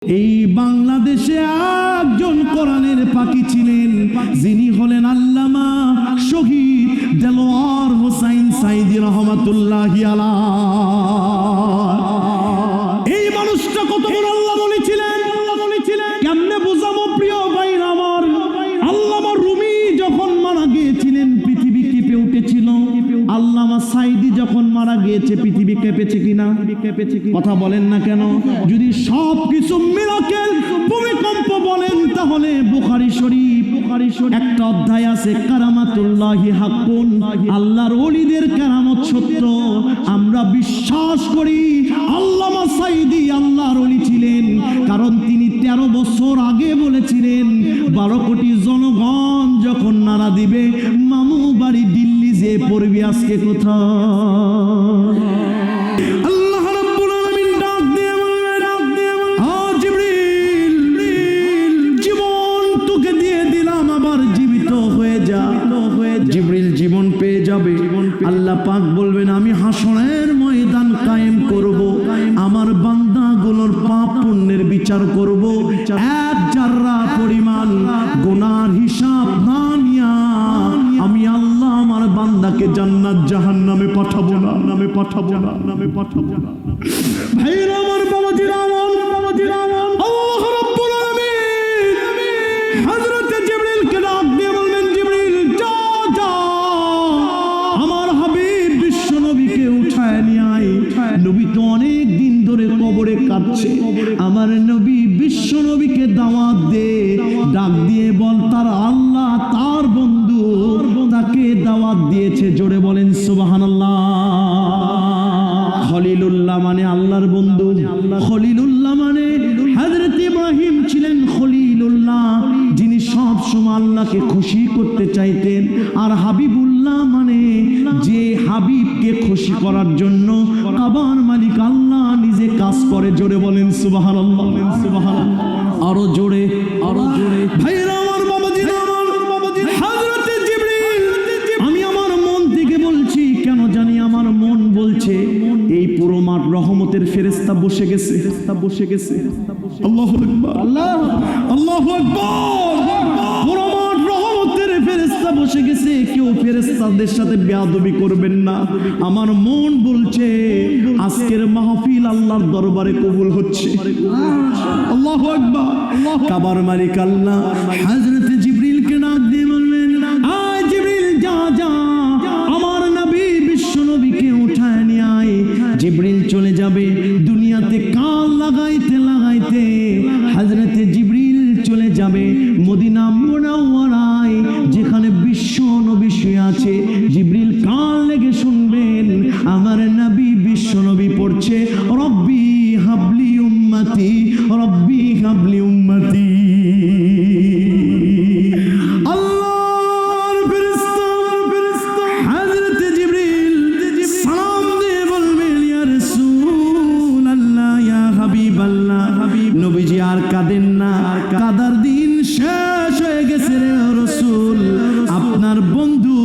এই বাংলাদেশে একজন কোরআনের পাখি ছিলেন, যিনি হলেন আল্লামা শহীদ দেলোয়ার হোসাইন সাইদি রহমাতুল্লাহি আলাইহি। এই মানুষটা কত বড় আল্লাহ বলেছিলেন, কেমনে বোঝাবো প্রিয় ভাইরা আমার। আল্লামা রুমি যখন মারা গিয়েছিলেন পৃথিবী কেঁপে উঠেছিল। আল্লামা সাইদি যখন মারা গিয়েছে পৃথিবী কেঁপেছে কিনা? কথা বলেন না কেন? যদি সব কিছু মিরাকেল ভূমিকম্প বলেন তাহলে বুখারী শরীফ একটা অধ্যায় আছে, কারামাতুল্লাহি হাক্কুন, আল্লাহর ওলিদের কারামত সত্য। আমরা বিশ্বাস করি আল্লামা সাইদি আল্লাহর ওলি ছিলেন, কারণ তিনি 13 বছর আগে বলেছিলেন 12 কোটি জনগণ যখন নারা দিবে মামু বাড়ি দিল্লি যে পড়বি আজকে কোথায়? আল্লাহ রাব্বুল আলামিন ডাক দিয়ে বললেন, জিবরিল, জীবন তোকে দিয়ে দিলাম, আবার জীবিত হয়ে যা। জিবরিল জীবন পেয়ে যাবে। আল্লাহ পাক বলবেন, আমি হাসরের ময়দান কায়েম করব, আমার বান্দাগুলোর পাপ পুণ্যের বিচার করব। এক জাররা পরিমাণ গুনার হিসাব না নিয়া আমি আল্লাহ আমার বান্দাকে জান্নাত জাহান্নামে পাঠাবো না। ভাইরা আমার, বাবাজিরা আমার, আল্লাহ রাব্বুল আলামিন হযরত জিবরিলকে ডাক দিয়ে বললেন, জিবরিল যা আমার হাবিব বিশ্ব নবীকে উঠায় নিয়ে আয়। নবী তো অনেক দিন ধরে কবরে কাঁদছে, আমার নবী বিশ্ব নবীকে দাওয়াত দে, ডাক দিয়ে বল তার আল্লাহ তার বন্ধু তাকে দাওয়াত দিয়েছে। জোরে বলেন সুবহানাল্লাহ। খলিলুল্লাহ মানে আল্লাহর বন্ধু, খলিলুল্লাহ মানে হযরত ইব্রাহিম ছিলেন খলিলুল্লাহ, যিনি সব সময় আল্লাহকে খুশি করতে চাইতেন। আর হাবিবুল্লাহ মানে যে হাবিবকে খুশি করার জন্য কাবার মালিক আল্লাহ নিজে কাজ করে। জোরে বলেন সুবহানাল্লাহ। আরো জোরে ভাইরা আমার, বাবাজিরা আমার, হযরত জিবরিল, আমি আমার মন থেকে বলছি, কেন জানি আমার মন বলছে এই পুরো মাঠ রহমতের ফেরেশতা বসে গেছে। আল্লাহু আকবার, আল্লাহু আকবার। পুরো মাঠ রহমতের ফেরেশতা বসে গেছে। কেউ ফেরেশতাদের সাথে বেয়াদবি করবেন না। আমার মন বলছে আজকের মাহফিল আল্লাহর দরবারে কবুল হচ্ছে। আল্লাহু আকবার। কাবার মালিক আল্লাহ হযরত জিবরিলকে ডাক দিয়ে বললেন, আয় জিবরিল যা আমার নবী বিশ্ব নবীকে উঠায় নিয়ে আয়। জিবরিল চলে যাবে দুনিয়াতে কান লাগাইতে হযরত জিবরিল চলে যাবে মদিনা মুনাওয়ারায়, যেখানে বিশ্ব নবী শুয়ে আছে। জিবরিল কান লেগে শুনবেন আমার নবী বিশ্ব নবী পড়ছে, রব্বি হাবলি উম্মতি, রব্বি হাবলি উম্মতি। আল্লাহর ফেরেশতা হযরত জিবরিল সালাম দিয়ে বলবেন, ইয়া রাসূলুল্লাহ, ইয়া হাবিবাল্লাহ, নবীজি আর কাঁদেন না, কাদার দিন শেষ হয়ে গেছে রে রাসূল। আপনার বন্ধু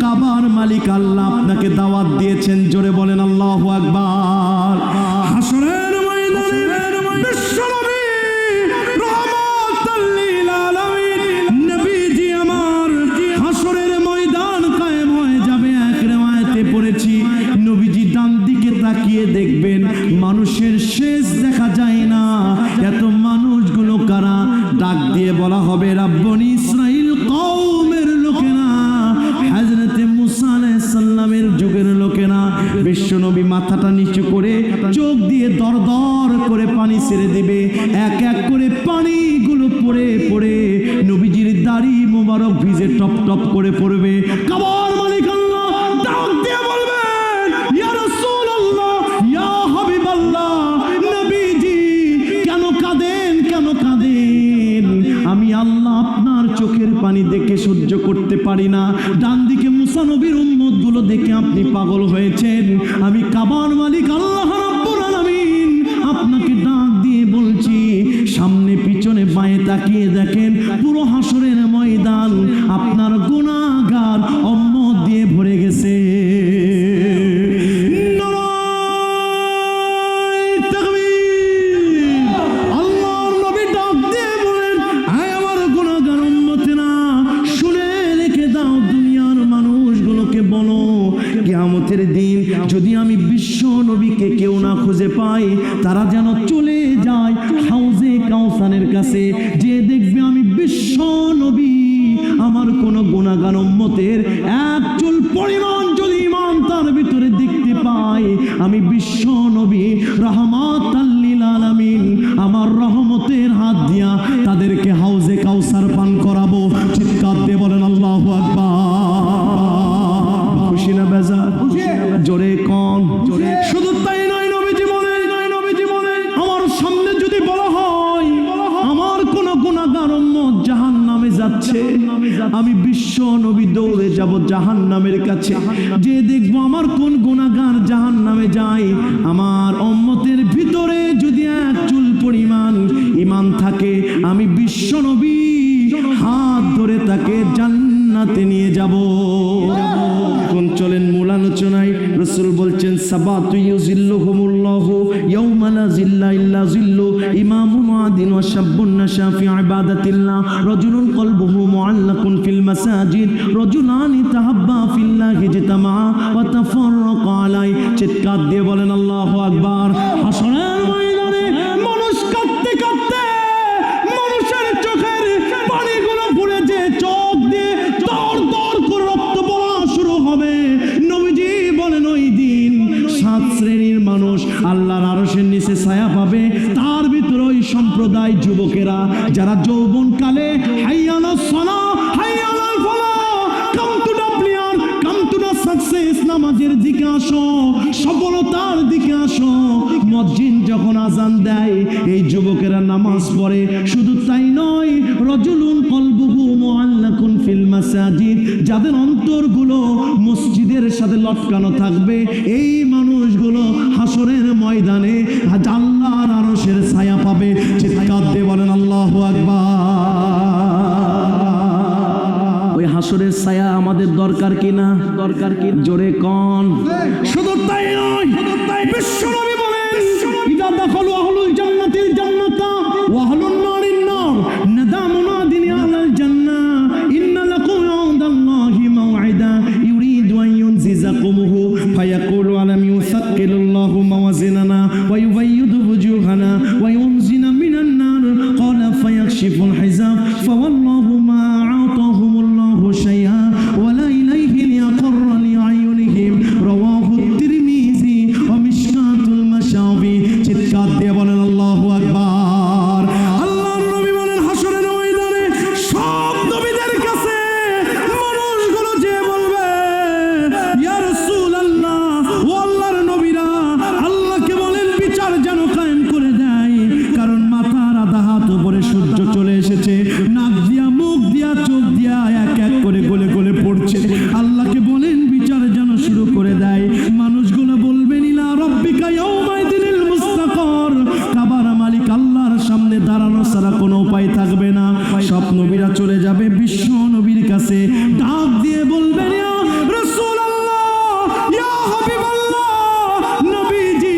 কাবার মালিক আল্লাহ আপনাকে দাওয়াত দিয়েছেন। জোরে বলেন আল্লাহু আকবার। হাসরের ময়দানে বিশ্ব নবী রাহমাতুল লিল আলামিন নবীজি আমার হাসরের ময়দান কায়েম হয়ে যাবে। এক riwayate পড়েছি নবীজি ডান দিকে তাকিয়ে দেখবেন মানুষের শেষ দেখা যায় না। এত মানুষগুলো কারা? ডাক দিয়ে বলা হবে রাব্বনী ইসরাইল কওমের লোকেরা, হযরত মুসা আলাইহিস সালামের যুগের লোকেরা। বিশ্ব নবী মাথাটা নিচু করে চোখ দিয়ে দরদর করে পানি ছেড়ে দিবে। এক এক করে পানিগুলো পড়ে নবীজির দাড়ি মোবারক ভিজে টপ টপ করে পড়বে। কাবার মালিক আল্লাহ ডাক দিয়ে বলবেন, ইয়া রাসূলুল্লাহ, ইয়া হাবিবাল্লাহ, নবীজি কেন কাঁদেন? আমি আল্লাহ আপনার চোখের পানি দেখে সহ্য করতে পারি না। ডান দিকে মুসা নবীর উম্মত গুলো দেখে আপনি পাগল হয়েছেন। আমি কাবার মালিক আল্লাহ রাব্বুল আলামিন আপনাকে ডাক দিয়ে বলছি, সামনে পিছনে বাঁয়ে তাকিয়ে দেখেন পুরো হাসরের ময়দান আপনার গুনাহগার উম্মত দিয়ে ভরে গেছে। নারায়ে তাকবীর, আল্লাহ কাছে, যে দেখবে আমি বিশ্ব নবী, আমার কোন গুনাহগার উম্মতের এক চুল পরিমাণ যদি ঈমান তার ভিতরে দেখতে পাই, আমি বিশ্ব নবী রাহমাতাল লিল আলামিন আমার রহমতের হাত দিয়া তাদেরকে হাউজে কাউসার পান করাবো। চিৎকার দিয়ে বলেন আল্লাহু আকবার। খুশি না বেজার? জোরে কোন? শুধু তাই নয়, নবীজি বলেন আমার সামনে যদি বলা হয় আমার কোন গুনাহগার উম্মত জাহান্নামে যাচ্ছে, আমি বিশ্ব নবী দৌড়ে যাব জাহান্নামের কাছে। যে দেখবো আমার কোন গুনাহগার জাহান্নামে যায়, আমার উম্মতের ভিতরে যদি এক চুল পরিমাণ ঈমান থাকে, আমি বিশ্ব নবী হাত ধরে তাকে জান্নাতে নিয়ে যাব। এখন চলেন মূল আলোচনায়। রাসূল বলছেন সাবাতু ইউজিল্লুহুমুল্লাহু ইয়াওমা লা জিল্লা ইল্লা জিল্লু, ইমামুন মুআদিন ওয়া শাব্বুন নাশা ফি ইবাদাতিল্লাহ, রাজুলুন কলবুহু মুআল্লাকুন ফিল মাসাজিদ, রাজুলানি তাহাব্বা ফিল্লাহি ইজতামা ওয়া তাফাররাকা আলাইহি। চিৎকার দিয়ে বলেন আল্লাহু আকবার। হাসরের ময়দানে মানুষ কাঁদতে কাঁদতে মানুষের চোখের পানিগুলো ভরে যে চোখ দিয়ে দর দর করে রক্ত পড়া শুরু হবে। নবীজি বলেন ওই দিন 7 শ্রেণীর মানুষ আল্লাহর আরশের নিচে ছায়া পাবে। তার ভিতরে ওই সম্প্রদায় যুবকেরা যারা যৌবন কালে হাইয়া আলাস সালাহ, হাইয়া আলাল ফালাহ, come to the player, come to the success, নামাজের দিকে আসো, সফলতার দিকে আসো। মুয়াজ্জিন যখন আজান দেয় এই যুবকেরা নামাজ পড়ে। শুধু তাই নয়, রাজুলুন কলবুহু মুআল্লাকুন ফিল মাসাজিদ, যাদের অন্তরগুলো মসজিদের সাথে লটকানো থাকবে, এই মানুষগুলো হাসরের ময়দানে আল্লাহর আরশের ছায়া পাবে। চিৎকার দিয়ে বলেন আল্লাহু আকবার। ওই হাসরের ছায়া আমাদের দরকার কিনা? জোরে কোন? শুধু তাই নয়, বিশ্বনবী বলেন ইদা দাখালু আহলুল জান্নাতিল জান্নাতা ওয়া আহলুন নারিন নার, নাদা মুনাদিন আলাল জান্নাহ ইন্না লাকুম ইনদাল্লাহি মাওঈদা ইউরিদু আন ইউনজিজাকুমহু ফায়াকুলু আলাম ইউসাক্কিলুল্লাহু মাওয়াজিনানা ওয়া ইউবাইয়িদু wujuhana ওয়া ইউনজিনা মিনান নার ক্বালা ফায়াকশিফুল হিজাব ফাওয়াল্লাহু মা আ'তাহুমুল্লাহু শাইআ ওয়া লা ইলাইহি লিয়াকররা লিআয়ুনিহিম, রাওয়াহু তিরমিজি ওয়া মিশকাতুল মাশাবি। চিৎকার দিয়ে বলেন আল্লাহু আকবার। আল্লাহর নবী বলেন হাসরের ময়দানে সব নবীদের কাছে মানুষগুলো যে বলবে ইয়া রাসূলুল্লাহ, ও আল্লাহর নবীরা, আল্লাহকে বলেন বিচার যেন কায়েম করে দেয়, কারণ মাথার আধা হাত উপরে সূর্য চলে এসেছে, নাক দিয়া মুখ দিয়া চোখ দিয়া এক এক করে গলে গলে পড়ছে। আল্লাহকে বলেন বিচার যেন শুরু করে দেয়। মানুষগুলো বলবেন ইলা রাব্বিকা ইয়াউমাইদিনিল মুস্তাকার, কাবার মালিক আল্লাহর সামনে দাঁড়ানো ছাড়া কোনো উপায় থাকবে না। সব নবীরা চলে যাবে বিশ্ব নবীর কাছে, ডাক দিয়ে বলবেন ইয়া রাসূলুল্লাহ, ইয়া হাবিবাল্লাহ, নবীজি,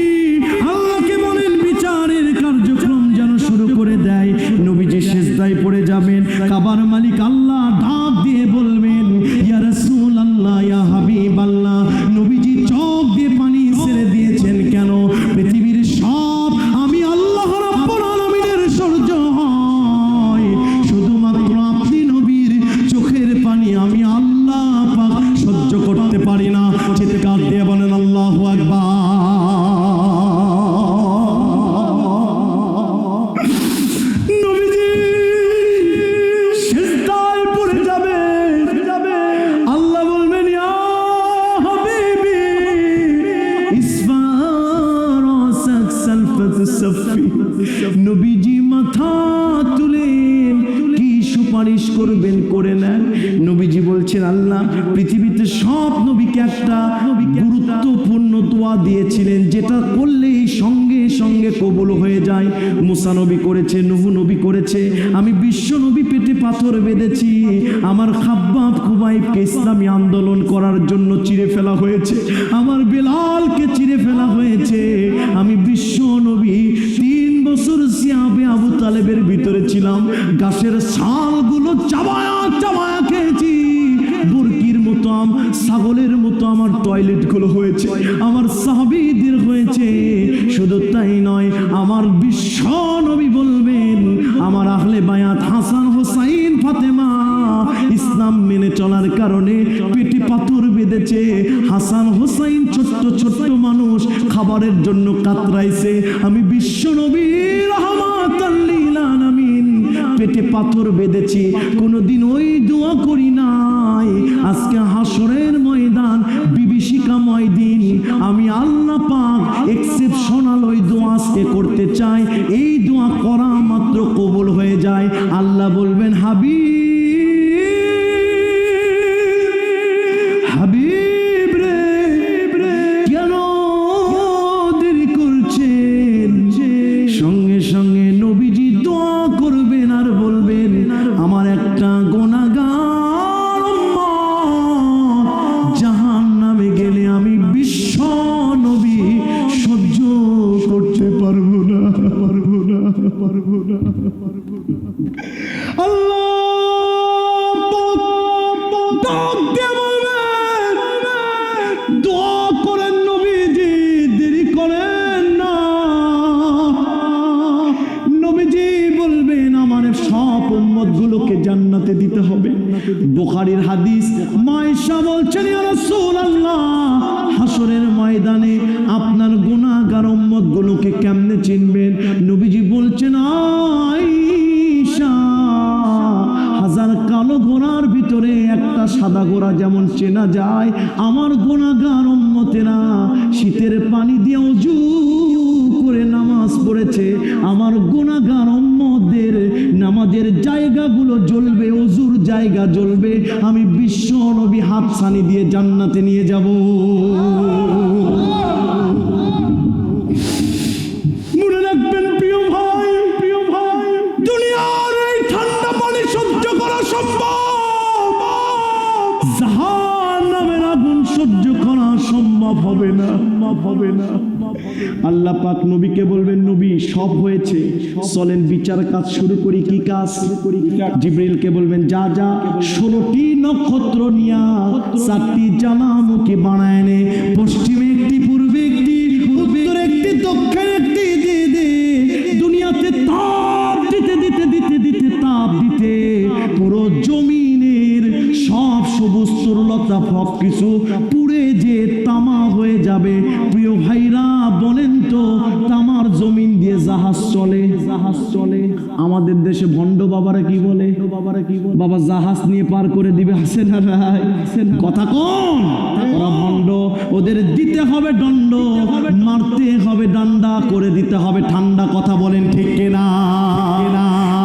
আল্লাহকে বলেন বিচারের কার্যক্রম যেন শুরু করে দেয়। নবীজি সিজদায় পড়ে যাবেন, কাবার মালিক আল্লাহ ডাক দিয়ে বলবেন ইয়া রাসূলুল্লাহ, ইয়া হাবিবাল্লাহ, নবীজি চোখ দিয়ে পানি ছেড়ে দিয়েছেন কেন? পৃথিবীর সব আমি আল্লাহ রাব্বুল আলামিনের সহ্য হয়, শুধুমাত্র আপনি নবীর চোখের পানি আমি আল্লাহ পাক সহ্য করতে পারি না। চিৎকার দিয়ে বলেন আল্লাহু আকবার। নবীজি সিজদায় পড়ে যাবে, আল্লাহ বলবেন ইয়া হাবিবি ইসফারাসাক সালফাত সাফি। নবীজি মাথা তুলেন, কি সুপারিশ করবেন করে নেন। নবীজি বলছেন আল্লাহ পৃথিবীতে সব নবীকে একটা গুরুত্বপূর্ণ দোয়া দিয়েছিলেন, যেটা করলেই সঙ্গে সঙ্গে কবুল হয়ে যায়। মুসা নবী করেছে, নূহ নবী করেছে, আমি বিশ্ব নবী পেটে পাথর বেঁধেছি, আমার খাব্বাব খুবাইবকে ইসলামী আন্দোলন করার জন্য চিরে ফেলা হয়েছে, আমার বেলালকে চিরে ফেলা হয়েছে, আমি বিশ্ব নবী 3 বছর সিয়াবে আবু তালেবের ভিতরে ছিলাম, গাছের ছালগুলো চাবায়া চাবায়া খেয়েছি, বুরকির মতো ছাগলের মতো আমার টয়লেট গুলো হয়েছে, আমার সাহাবীদের হয়েছে। শুধু তাই নয়, আমার বিশ্ব নবী বলবেন আমার রিওয়ায়াত হাসান হোসাইন ফাতেমা ইসলাম মেনে চলার কারণে পেটে পাথর বেঁধেছে। হাসান হোসাইন ছোট্ট ছোট্ট মানুষ, খাবারের জন্য কাতরাইছে। আমি বিশ্ব নবী রাহমাতাল লিল আলামিন পেটে পাথর বেঁধেছি, কোনোদিন ওই দোয়া করি নাই। আজকে হাসরের ময়দান বিভীষিকাময় দিন, আমি আল্লাহ পাক এক্সেপশনাল ওই দোয়া আজকে করতে চাই। এই দোয়া করা মাত্র কবুল হয়ে যায়। আল্লাহ বলবেন হাবিব রে কেন দেরি করছেন? সঙ্গে সঙ্গে নবীজি দোয়া করবেন আর বলবেন, আমার একটা গুনাহগার উম্মত জাহান্নামে গেলে আমি বিশ্ব নবী সহ্য করতে পারবো না। আল্লাহ ডাক দিয়ে বলবেন, দোয়া করেন নবীজি, দেরি করেন না। নবীজি বলবেন, আমার সব উম্মত গুলোকে জান্নাতে দিতে হবে। বুখারীর হাদিস, মা আয়েশা বলছেন, ইয়া রাসূলুল্লাহ, হাসরের ময়দানে আপনার গুনাহগার উম্মত গুলোকে কেমনে চিনবেন? নবীজি বলছেন, আয়েশা, হাজার কালো ঘোড়ার ভিতরে একটা সাদা ঘোড়া যেমন চেনা যায়, আমার গুনাহগার উম্মতেরা শীতের পানি দিয়ে ওযু করে নামাজ পড়েছে, আমার গুনাহগার উম্মতদের নামাজের জায়গাগুলো জ্বলবে, ওযুর জায়গা জ্বলবে। আমি বিশ্ব নবী হাত ছানি দিয়ে জান্নাতে নিয়ে যাব। মনে রাখবেন প্রিয় ভাই, দুনিয়ার এই ঠান্ডা পানি সহ্য করা সম্ভব, জাহান্নামের আগুন সহ্য করা সম্ভব হবে না। আল্লাহ পাক নবীকে বলবেন, নবী সব হয়েছে, চলেন বিচার কাজ শুরু করি। কি কাজ? জিবরিলকে বলবেন, যা 16টি নক্ষত্র নিয়া 4টি জ্বালামুখী বানায় নে, পশ্চিমে একটি, পূর্বে একটি, উত্তরে একটি, দক্ষিণে একটি দিয়ে দে। দুনিয়াতে তাপ দিতে তাপ দিতে পুরো জমিনের সব সবুজ তরুলতা সব কিছু পুড়ে যে তামা হয়ে যাবে। প্রিয় ভাইরা বলেন তো, তামার জমিন দিয়ে জাহাজ চলে? আমাদের দেশে ভণ্ড বাবারা কি বলে? বাবা জাহাজ নিয়ে পার করে দিবে, আছে না নাই? কথা কোন? ওরা ভণ্ড, ওদের দিতে হবে দণ্ড, মারতে হবে ডান্ডা, করে দিতে হবে ঠান্ডা। কথা বলেন ঠিক কিনা?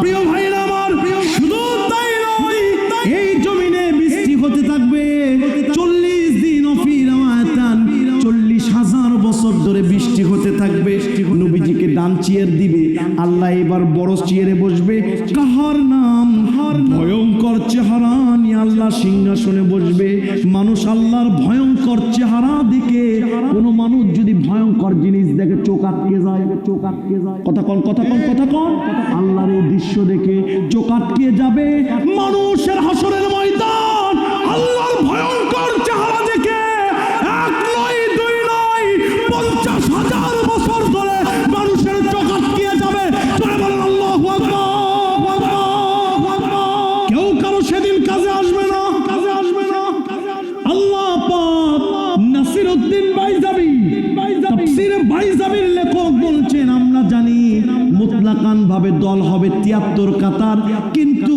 প্রিয় ভাইরা আমার, শুধু তাই নয়, এই জমিনে বৃষ্টি হতে থাকবে 40 দিন, 40,000 বছর ধরে বৃষ্টি হতে থাকবে। নবীজিকে ডান চেয়ার দিবে, আল্লাহ এবার বড় চেয়ারে বসবে। কাহার নাম? ভয়ঙ্কর চেহারা নিয়ে আল্লাহ সিংহাসনে বসবে। মানুষ আল্লাহর ভয়ঙ্কর চেহারা দেখে, কোন মানুষ যদি ভয়ঙ্কর জিনিস দেখে চোখ আটকে যায়। কথা কন। আল্লাহর এই দৃশ্য দেখে চোখ আটকে যাবে। মানুষের হাসরের ময়দান আল্লাহর ভয়ঙ্কর চেহারা দেখে 1 নয় 2 নয় 50,000 বছর ধরে মানুষের চোখ আটকে যাবে। আল্লাহু আকবার। কেউ কারো সেদিন কাজে আসবে না। আল্লাহ পাক নাসিরউদ্দিন বাইজাবি, তাফসীরে বাইজাবির লেখক বলছেন, আমরা জানি মুতলাকান ভাবে দল হবে 73 কাতার, কিন্তু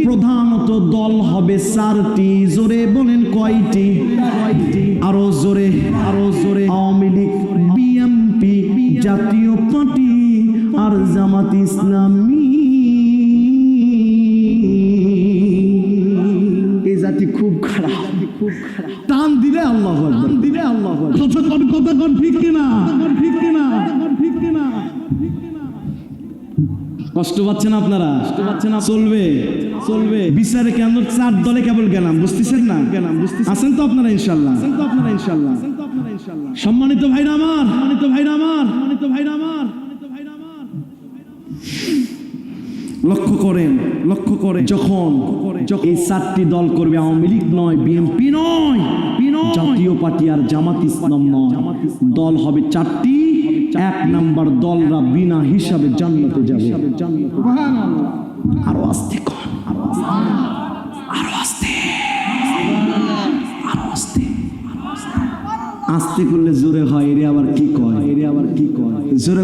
প্রধানত দল হবে 4টি। জোরে বলেন কয়টি? আরো জোরে। আওয়ামী লীগ, বিএনপি, জাতীয় পার্টি আর জামাত ইসলামী। এই জাতি খুব খারাপ। টান দিলে আল্লাহু আকবার। কথা কোন ঠিক কিনা? কষ্ট পাচ্ছেন আপনারা? চলবে। বিচারে কেন 4 দলে কেবল গেলাম, বুঝতেছেন না? আছেন তো আপনারা ইনশাআল্লাহ? সম্মানিত ভাইরা আমার, লক্ষ্য করেন, যখন এই 4টি দল করবে, আওয়ামী লীগ নয়, বিএনপি নয়, জাতীয় পার্টি আর জামাত ইসলাম নয়, দল হবে 4টি। 1 নাম্বার দলরা বিনা হিসাবে জান্নাতে যাবে। সুবহানাল্লাহ। আরো আস্তে কন, আরো আস্তে, আরো আস্তে। আস্তে করলে জোরে হয়, এরে আবার কি কয়, জোরে